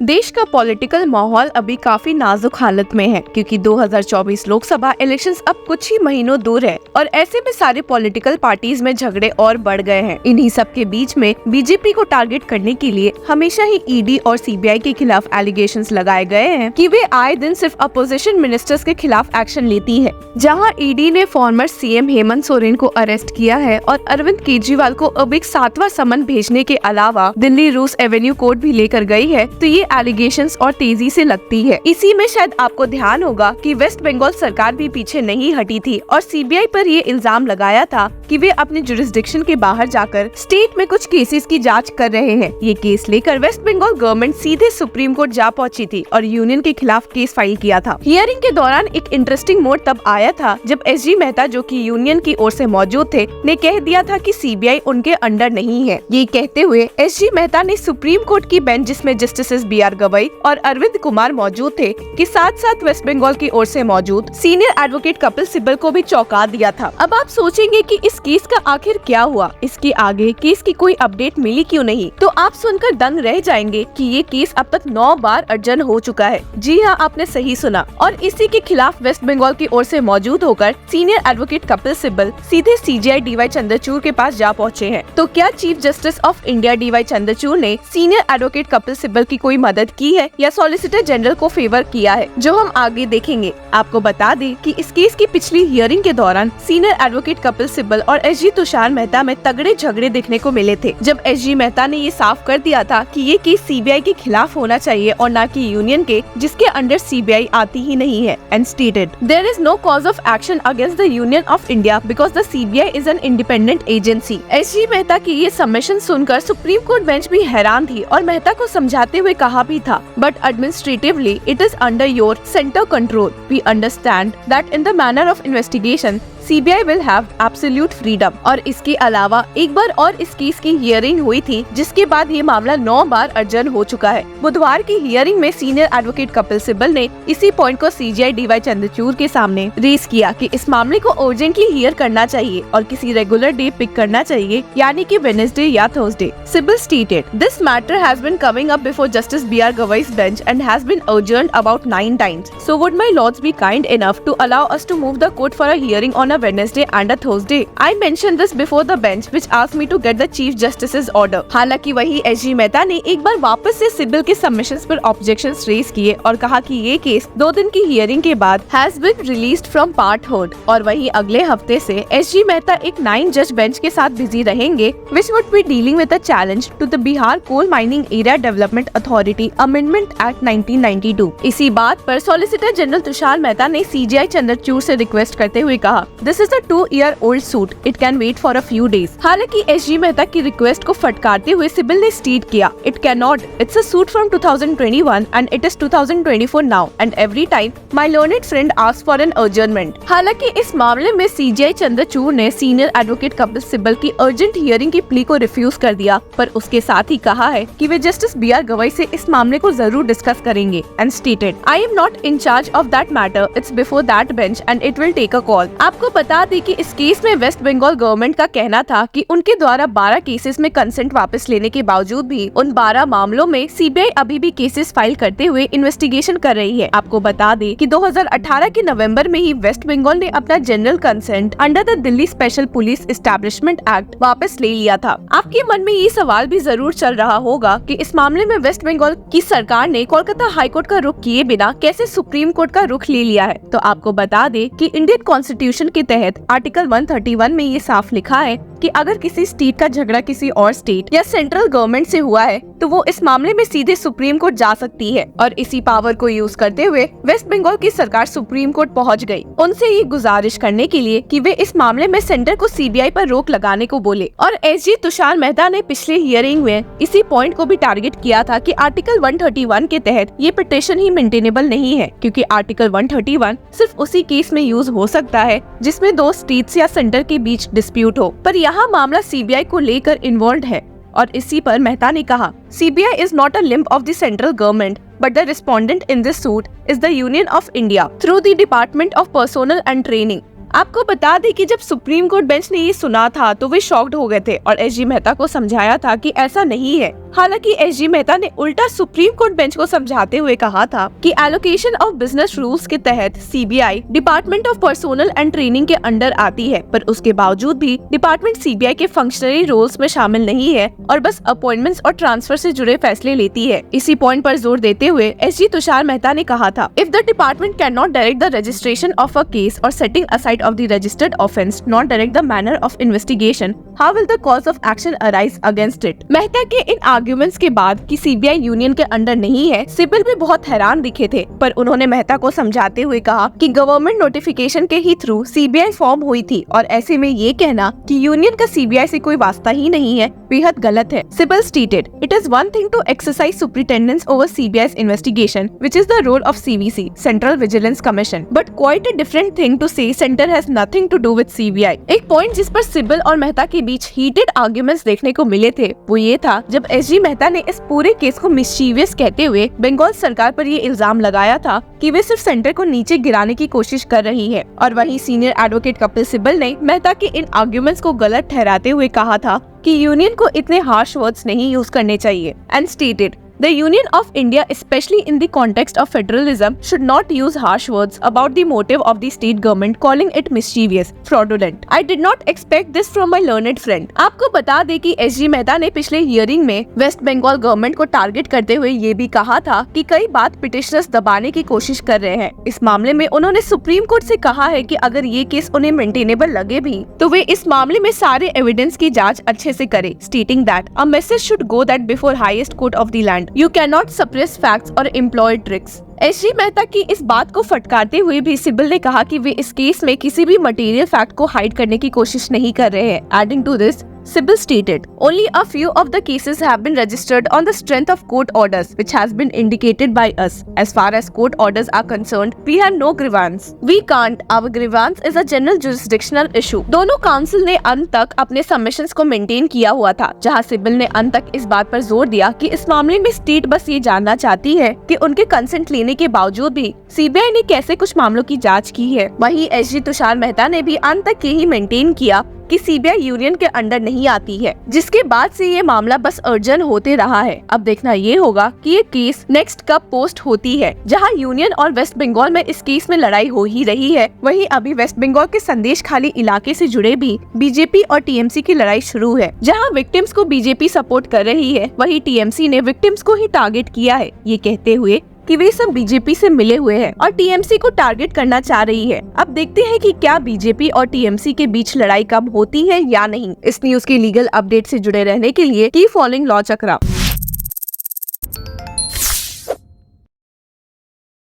देश का पॉलिटिकल माहौल अभी काफी नाजुक हालत में है क्योंकि 2024 लोकसभा इलेक्शंस अब कुछ ही महीनों दूर है और ऐसे में सारे पॉलिटिकल पार्टीज में झगड़े और बढ़ गए हैं। इन्हीं सब के बीच में बीजेपी को टारगेट करने के लिए हमेशा ही ईडी और सीबीआई के खिलाफ एलिगेशंस लगाए गए हैं कि वे आए दिन सिर्फ अपोजिशन मिनिस्टर्स के खिलाफ एक्शन लेती है। जहां ईडी ने फॉर्मर सीएम हेमंत सोरेन को अरेस्ट किया है और अरविंद केजरीवाल को अब एक 7वां समन भेजने के अलावा दिल्ली रूस एवेन्यू कोर्ट भी लेकर गई है, तो ये एलिगेशंस और तेजी से लगती है। इसी में शायद आपको ध्यान होगा कि वेस्ट बंगाल सरकार भी पीछे नहीं हटी थी और सीबीआई पर ये इल्जाम लगाया था कि वे अपने जुरिस्डिक्शन के बाहर जाकर स्टेट में कुछ केसेस की जांच कर रहे हैं। ये केस लेकर वेस्ट बंगाल गवर्नमेंट सीधे सुप्रीम कोर्ट जा पहुंची थी और यूनियन के खिलाफ केस फाइल किया था। हियरिंग के दौरान एक इंटरेस्टिंग मोड़ तब आया था जब एसजी मेहता, जो कि यूनियन की ओर से मौजूद थे, ने कह दिया था कि सीबीआई उनके अंडर नहीं है। ये कहते हुए एसजी मेहता ने सुप्रीम कोर्ट की बेंच, जिसमें जस्टिस बीआर गवई और अरविंद कुमार मौजूद थे, के साथ साथ वेस्ट बंगाल की ओर से मौजूद सीनियर एडवोकेट कपिल सिब्बल को भी चौंका दिया था। अब आप सोचेंगे कि इस केस का आखिर क्या हुआ, इसके आगे केस की कोई अपडेट मिली क्यों नहीं, तो आप सुनकर दंग रह जाएंगे कि ये केस अब तक 9 बार अर्जन हो चुका है। जी हाँ, आपने सही सुना। और इसी के खिलाफ वेस्ट बंगाल की ओर से मौजूद होकर सीनियर एडवोकेट कपिल सिब्बल सीधे सीजेआई डीवाई चंद्रचूड़ के पास जा पहुँचे हैं। तो क्या chief justice of India DY Chandrachud ने सीनियर एडवोकेट कपिल सिब्बल की कोई मदद की है या सॉलिसिटर जनरल को फेवर किया है, जो हम आगे देखेंगे। आपको बता दें कि इस केस की पिछली हियरिंग के दौरान सीनियर एडवोकेट कपिल सिब्बल और एसजी तुषार मेहता में तगड़े झगड़े देखने को मिले थे, जब एसजी मेहता ने ये साफ कर दिया था कि ये केस सीबीआई के खिलाफ होना चाहिए और न कि यूनियन के, जिसके अंडर सीबीआई आती ही नहीं है, and stated there is no cause of action against the union of India because the CBI is an independent agency. SG Mehta की ये सबमिशन सुनकर सुप्रीम कोर्ट बेंच भी हैरान थी और मेहता को समझाते हुए कहा भी था, but administratively it is under your center control. We understand that in the manner of investigation CBI will have absolute freedom। और इसके अलावा एक बार और इस केस की हियरिंग हुई थी, जिसके बाद ये मामला 9 बार अर्जन हो चुका है। बुधवार की हियरिंग में सीनियर एडवोकेट कपिल सिब्बल ने इसी पॉइंट को सीजेआई डीवाई चंद्रचूड़ के सामने रेज किया कि इस मामले को अर्जेंटली हियर करना चाहिए और किसी रेगुलर डे पिक करना चाहिए, यानी कि वेडनेसडे या Thursday. Sibal stated, "This matter has been coming up before Justice B.R. Gavai's bench and has been adjourned about 9 times. So would my lords be kind enough to allow us to move the court for a hearing on a Wednesday and a Thursday? I mentioned this before the bench, which asked me to get the Chief Justice's order." हालांकि वही SG Mehta ने एक बार वापस से सिब्बल के submissions पर objections raise किए और कहा कि ये केस 2 दिन की हियरिंग के बाद has been released from part heard. और वही अगले हफ्ते से एसजी मेहता एक 9 जज बेंच के साथ बिजी रहेंगे, which would be dealing with a challenge to the Bihar Coal Mining Area Development Authority Amendment Act 1992। इसी बात पर सॉलिसिटर जनरल तुषार मेहता ने सीजेआई चंद्रचूड़ से रिक्वेस्ट करते हुए कहा, "This is a 2-year-old suit. It can wait for a few days." हालांकि SG Mehta की रिक्वेस्ट को फटकारते हुए सिब्बल ने स्टेट किया, "It cannot. It's a suit from 2021 and it is 2024 now. And every time my learned friend asks for an adjournment." हालांकि इस मामले में सीजेआई चंद्रचूड़ ने सीनियर एडवोकेट कपिल सिब्बल की अर्जेंट हियरिंग की प्ली को रिफ्यूज कर दिया, पर उसके साथ ही कहा है कि वे जस्टिस बीआर गवई से इस मामले को जरूर डिस्कस करेंगे, and stated, "I am not in charge of that matter. It's before that bench and it will take a call." आपको बता दें कि इस केस में वेस्ट बंगाल गवर्नमेंट का कहना था कि उनके द्वारा 12 केसेस में कंसेंट वापस लेने के बावजूद भी उन 12 मामलों में सीबीआई अभी भी केसेस फाइल करते हुए इन्वेस्टिगेशन कर रही है। आपको बता दें कि 2018 के नवंबर में ही वेस्ट बंगाल ने अपना general consent under the Delhi special police establishment act वापस ले लिया था। आपके मन में ये सवाल भी जरूर चल रहा होगा कि इस मामले में वेस्ट बंगाल की सरकार ने कोलकाता हाईकोर्ट का रुख किए बिना कैसे सुप्रीम कोर्ट का रुख ले लिया है। तो आपको बता दें कि इंडियन कॉन्स्टिट्यूशन के तहत आर्टिकल 131 में ये साफ लिखा है कि अगर किसी स्टेट का झगड़ा किसी और स्टेट या सेंट्रल गवर्नमेंट से हुआ है तो वो इस मामले में सीधे सुप्रीम कोर्ट जा सकती है। और इसी पावर को यूज करते हुए वेस्ट बंगाल की सरकार सुप्रीम कोर्ट पहुंच गई, उनसे ये गुजारिश करने के लिए कि वे इस मामले में सेंटर को सीबीआई पर रोक लगाने को बोले। और एसजी तुषार मेहता ने पिछले हियरिंग में इसी पॉइंट को भी टारगेट किया था कि आर्टिकल 131 के तहत ये पिटीशन ही मेंटेनेबल नहीं है, क्योंकि आर्टिकल 131 सिर्फ उसी केस में यूज हो सकता है जिसमें 2 स्टेट्स या सेंटर के बीच डिस्प्यूट हो, पर यहाँ मामला सीबीआई को लेकर इन्वॉल्व है। और इसी पर मेहता ने कहा, "CBI is not a limb of the central government, but the respondent in this suit is the Union of India through the Department of Personnel and Training. आपको बता दें कि जब सुप्रीम कोर्ट बेंच ने ये सुना था तो वे शॉक्ड हो गए थे और एसजी मेहता को समझाया था कि ऐसा नहीं है। हालांकि एसजी मेहता ने उल्टा सुप्रीम कोर्ट बेंच को समझाते हुए कहा था कि एलोकेशन ऑफ बिजनेस रूल्स के तहत CBI department of personnel and training के अंडर आती है, पर उसके बावजूद भी डिपार्टमेंट सीबीआई के फंक्शनरी रोल्स में शामिल नहीं है और बस अपॉइंटमेंट्स और ट्रांसफर से जुड़े फैसले लेती है। इसी पॉइंट पर जोर देते हुए एसजी तुषार मेहता ने कहा था, if the department can not direct the registration of a case or setting aside of the registered offence, not direct the manner of investigation, how will the cause of action arise against it. Mehta के इन arguments के बाद कि CBI union के under नहीं है, सिब्बल भी बहुत हैरान दिखे थे, पर उन्होंने मेहता को समझाते हुए कहा कि गवर्नमेंट नोटिफिकेशन के ही थ्रू सीबीआई फॉर्म हुई थी और ऐसे में ये कहना कि यूनियन का सीबीआई से कोई वास्ता ही नहीं है बेहद गलत है। Sibal stated, it is one thing to exercise superintendence over CBI's investigation, which is the role of CVC, Central Vigilance Commission, but quite a different thing to say center has nothing to do with CBI। एक point जिस पर सिब्बल और मेहता के बीच heated arguments देखने को मिले थे वो ये था जब एसजी मेहता ने इस पूरे केस को मिस्चीवियस कहते हुए बंगाल सरकार पर ये इल्जाम लगाया था कि वे सिर्फ सेंटर को नीचे गिराने की कोशिश कर रही है, और वहीं सीनियर एडवोकेट कपिल सिब्बल ने मेहता के इन आर्ग्यूमेंट्स को गलत ठहराते हुए कहा था कि यूनियन को इतने हार्श वर्ड्स नहीं यूज करने चाहिए and stated, The Union of India, especially in the context of federalism, should not use harsh words about the motive of the state government, calling it mischievous, fraudulent. I did not expect this from my learned friend। आपको बता दें कि SG Mehta ने पिछले hearing में waste Bengal government को target करते हुए ये भी कहा था कि कई बात पिटिशनर्स दबाने की कोशिश कर रहे हैं। इस मामले में उन्होंने सुप्रीम कोर्ट से कहा है कि अगर ये केस उन्हें मेंटेनेबल लगे भी तो वे इस मामले में सारे एविडेंस की जाँच अच्छे से करे, stating that a message should go that before highest court of the land You cannot suppress facts or employ tricks। SG Mehta की इस बात को फटकारते हुए भी सिब्बल ने कहा कि वे इस केस में किसी भी मटेरियल फैक्ट को हाइड करने की कोशिश नहीं कर रहे हैं। Adding to this, Sybil stated, only a few of the cases have been registered on the strength of court orders, which has been indicated by us. As far as court orders are concerned, we have no grievance. We can't. Our grievance is a general jurisdictional issue। दोनों council ने अंत तक अपने submissions को maintain किया हुआ था, जहां सिब्बल ने अंत तक इस बात पर जोर दिया कि इस मामले में स्टेट बस ये जानना चाहती है कि उनके कंसेंट लेने के बावजूद भी सीबीआई ने कैसे कुछ मामलों की जाँच की है। वहीं एसजी तुषार मेहता ने भी अंत तक यही मेंटेन किया कि सीबीआई यूनियन के अंडर नहीं आती है, जिसके बाद से ये मामला बस अर्जेंट होते रहा है। अब देखना ये होगा कि ये केस नेक्स्ट कब पोस्ट होती है। जहां यूनियन और वेस्ट बंगाल में इस केस में लड़ाई हो ही रही है, वहीं अभी वेस्ट बंगाल के संदेश खाली इलाके से जुड़े भी बीजेपी और टीएमसी की लड़ाई शुरू है। जहां विक्टिम्स को बीजेपी सपोर्ट कर रही है, वहीं टीएमसी ने विक्टिम्स को ही टारगेट किया है, ये कहते हुए कि वे सब बीजेपी से मिले हुए हैं और टीएमसी को टारगेट करना चाह रही है। अब देखते हैं कि क्या बीजेपी और टीएमसी के बीच लड़ाई कम होती है या नहीं। इस न्यूज के लीगल अपडेट से जुड़े रहने के लिए कीप फॉलोइंग लॉ चक्रा।